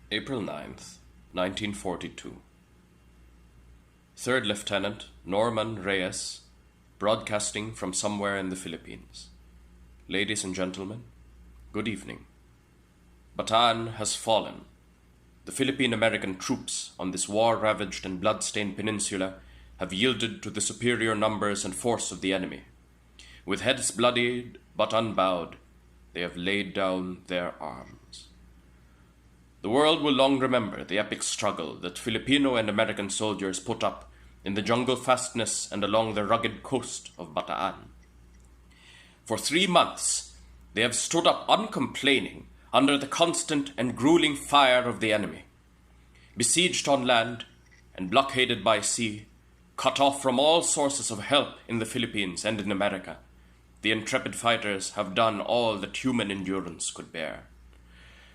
April 9th, 1942. Third Lieutenant Norman Reyes, broadcasting from somewhere in the Philippines. Ladies and gentlemen, good evening. Bataan has fallen. The Filipino American troops on this war-ravaged and blood-stained peninsula have yielded to the superior numbers and force of the enemy. With heads bloodied but unbowed, they have laid down their arms. The world will long remember the epic struggle that Filipino and American soldiers put up in the jungle fastness and along the rugged coast of Bataan. For 3 months, they have stood up uncomplaining under the constant and grueling fire of the enemy. Besieged on land and blockaded by sea, cut off from all sources of help in the Philippines and in America, the intrepid fighters have done all that human endurance could bear.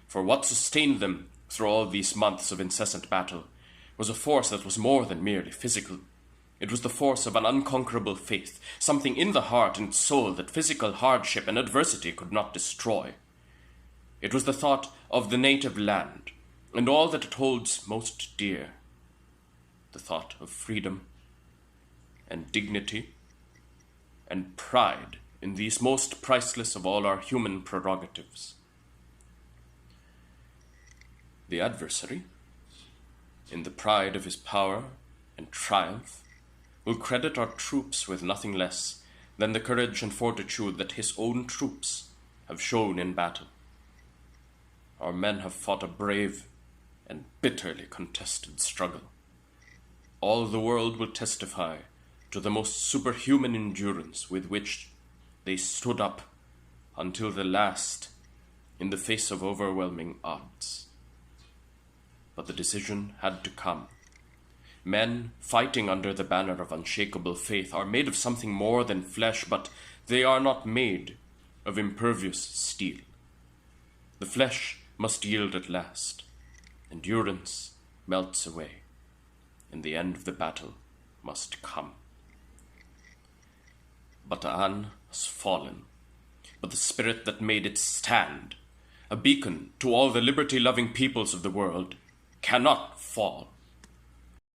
For what sustained them through all these months of incessant battle was a force that was more than merely physical. It was the force of an unconquerable faith, something in the heart and soul that physical hardship and adversity could not destroy. It was the thought of the native land and all that it holds most dear, the thought of freedom and dignity and pride in these most priceless of all our human prerogatives. The adversary, in the pride of his power and triumph, will credit our troops with nothing less than the courage and fortitude that his own troops have shown in battle. Our men have fought a brave and bitterly contested struggle. All the world will testify to the most superhuman endurance with which they stood up until the last in the face of overwhelming odds. But the decision had to come. Men fighting under the banner of unshakable faith are made of something more than flesh, but they are not made of impervious steel. The flesh must yield at last. Endurance melts away, and the end of the battle must come. Bataan has fallen, but the spirit that made it stand, a beacon to all the liberty-loving peoples of the world, cannot fall.